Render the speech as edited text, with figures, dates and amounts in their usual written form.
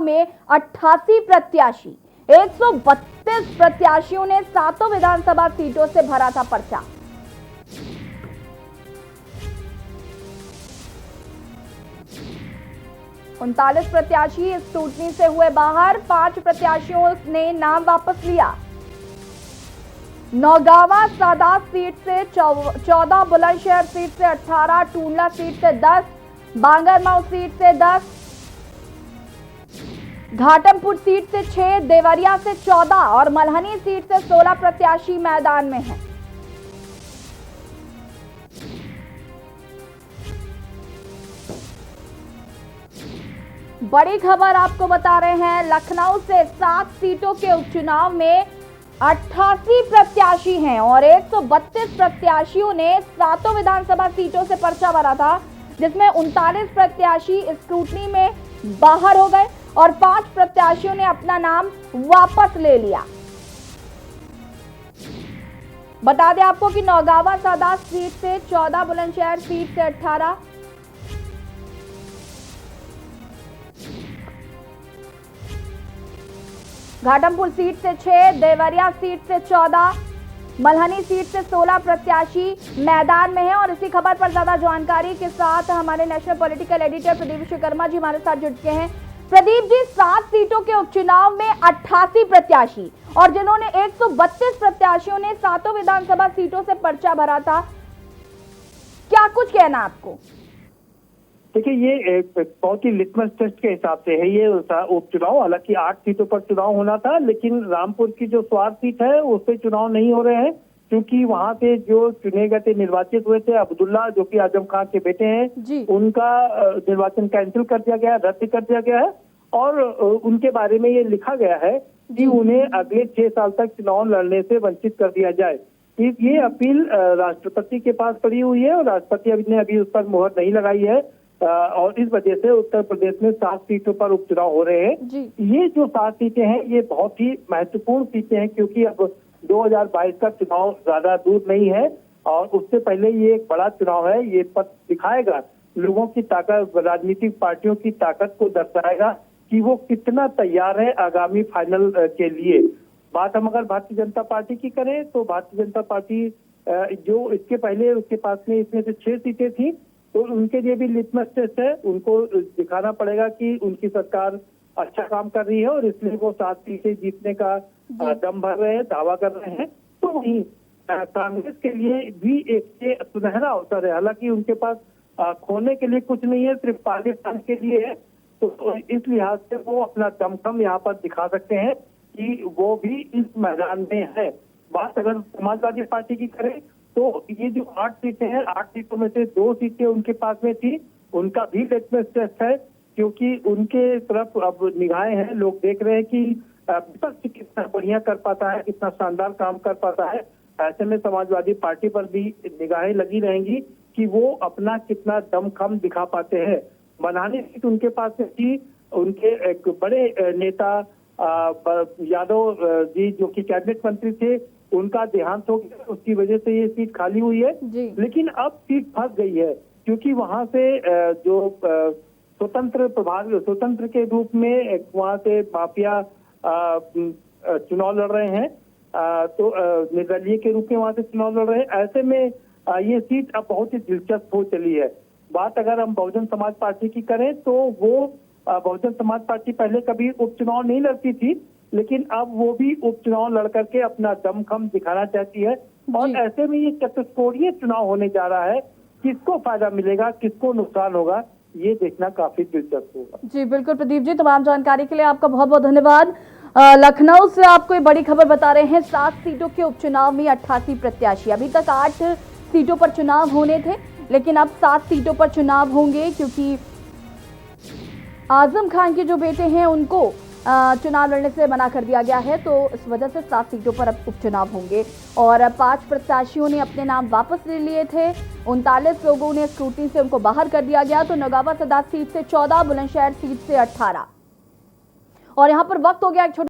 में 88 प्रत्याशी 132 प्रत्याशियों ने 7 विधानसभा सीटों से भरा था पर्चा। उनतालीस प्रत्याशी इस स्क्रूटनी से हुए बाहर, 5 प्रत्याशियों ने नाम वापस लिया। नौगावा सादात सीट से 14, बुलंदशहर सीट से 18, टूंडला सीट से 10, बांगरमऊ सीट से 10, घाटमपुर सीट से 6, देवरिया से 14 और मल्हनी सीट से 16 प्रत्याशी मैदान में हैं। बड़ी खबर आपको बता रहे हैं, लखनऊ से 7 सीटों के उपचुनाव में 88 प्रत्याशी हैं और 132 प्रत्याशियों ने 7 विधानसभा सीटों से पर्चा भरा था, जिसमें 39 प्रत्याशी स्क्रूटनी में बाहर हो गए और 5 प्रत्याशियों ने अपना नाम वापस ले लिया। बता दें आपको कि नौगावा सादात सीट से 14, बुलंदशहर सीट से 18, घाटमपुर सीट से 6, देवरिया सीट से 14, मल्हनी सीट से 16 प्रत्याशी मैदान में हैं। और इसी खबर पर ज्यादा जानकारी के साथ हमारे national political editor Pradeep Vishwakarma ji हमारे साथ जुड़ गए हैं। प्रदीप जी, 7 सीटों के उपचुनाव में 88 प्रत्याशी और जिन्होंने 132 प्रत्याशियों ने 7 विधानसभा सीटों से पर्चा भरा था, क्या कुछ कहना आपको? देखिए, ये बहुत ही लिटमस टेस्ट के हिसाब से है ये उपचुनाव। हालांकि 8 सीटों पर चुनाव होना था, लेकिन रामपुर की जो स्वार सीट है उस पर चुनाव नहीं हो रहे हैं, क्योंकि वहां से जो चुने गए थे, निर्वाचित हुए थे अब्दुल्ला, जो कि आजम खान के बेटे हैं, उनका निर्वाचन कैंसिल कर दिया गया, रद्द कर दिया गया है। और उनके बारे में ये लिखा गया है कि उन्हें अगले 6 साल तक चुनाव लड़ने से वंचित कर दिया जाए। ये अपील राष्ट्रपति के पास पड़ी हुई है और राष्ट्रपति ने अभी उस पर मुहर नहीं लगाई है और इस वजह से उत्तर प्रदेश में 7 सीटों पर उपचुनाव हो रहे हैं। ये जो 7 सीटें हैं ये बहुत ही महत्वपूर्ण सीटें हैं, क्योंकि अब 2022 का चुनाव ज्यादा दूर नहीं है और उससे पहले ये एक बड़ा चुनाव है। ये पद दिखाएगा लोगों की ताकत, राजनीतिक पार्टियों की ताकत को दर्शाएगा कि वो कितना तैयार है आगामी फाइनल के लिए। बात हम अगर भारतीय जनता पार्टी की करें तो भारतीय जनता पार्टी जो इसके पहले उसके पास में इसमें से 6 सीटें थी, तो उनके लिए भी लिटमस टेस्ट है। उनको दिखाना पड़ेगा कि उनकी सरकार अच्छा काम कर रही है और इसलिए वो 7 सीटें जीतने का दम भर रहे हैं, दावा कर रहे हैं। तो वहीं कांग्रेस के लिए भी एक सुनहरा अवसर है। हालांकि उनके पास खोने के लिए कुछ नहीं है, सिर्फ पाकिस्तान के लिए है। तो इस लिहाज से वो अपना दमखम यहाँ पर दिखा सकते हैं कि वो भी इस मैदान में है। बात अगर समाजवादी पार्टी की करें तो ये जो 8 सीटें हैं, 8 सीटों में से 2 सीटें उनके पास में थी, उनका भी लिटमस टेस्ट है, क्योंकि उनके तरफ अब निगाहें हैं। लोग देख रहे हैं कि विपक्ष कितना बढ़िया कर पाता है, कितना शानदार काम कर पाता है। ऐसे में समाजवादी पार्टी पर भी निगाहें लगी रहेंगी कि वो अपना कितना दमखम दिखा पाते हैं। मल्हनी सीट उनके पास में थी, उनके एक बड़े नेता यादव जी, जो कि कैबिनेट मंत्री थे, उनका देहांत हो गया, उसकी वजह से ये सीट खाली हुई है। लेकिन अब सीट फंस गई है, क्योंकि वहां से जो स्वतंत्र के रूप में वहां से माफिया चुनाव लड़ रहे हैं, तो निर्दलीय के रूप में वहां से चुनाव लड़ रहे हैं। ऐसे में ये सीट अब बहुत ही दिलचस्प हो चली है। बात अगर हम बहुजन समाज पार्टी की करें तो वो बहुजन समाज पार्टी पहले कभी उपचुनाव नहीं लड़ती थी, लेकिन अब वो भी उपचुनाव लड़ करके अपना दमखम दिखाना चाहती है। और ऐसे में ये चतुष्कोणीय चुनाव होने जा रहा है। किसको फायदा मिलेगा, किसको नुकसान होगा, ये देखना काफी दिलचस्प होगा। जी बिल्कुल प्रदीप जी, तमाम जानकारी के लिए आपका बहुत बहुत धन्यवाद। लखनऊ से आपको ये बड़ी खबर बता रहे हैं, 7 सीटों के उपचुनाव में 88 प्रत्याशी। अभी तक 8 सीटों पर चुनाव होने थे, लेकिन अब 7 सीटों पर चुनाव होंगे, क्योंकि आजम खान के जो बेटे हैं उनको चुनाव लड़ने से मना कर दिया गया है। तो इस वजह से 7 सीटों पर अब उपचुनाव होंगे और 5 प्रत्याशियों ने अपने नाम वापस ले लिए थे। 39 लोगों ने स्क्रूटनी से उनको बाहर कर दिया गया। तो नौगावा सादात सीट से 14, बुलंदशहर सीट से 18 और यहाँ पर वक्त हो गया एक छोटा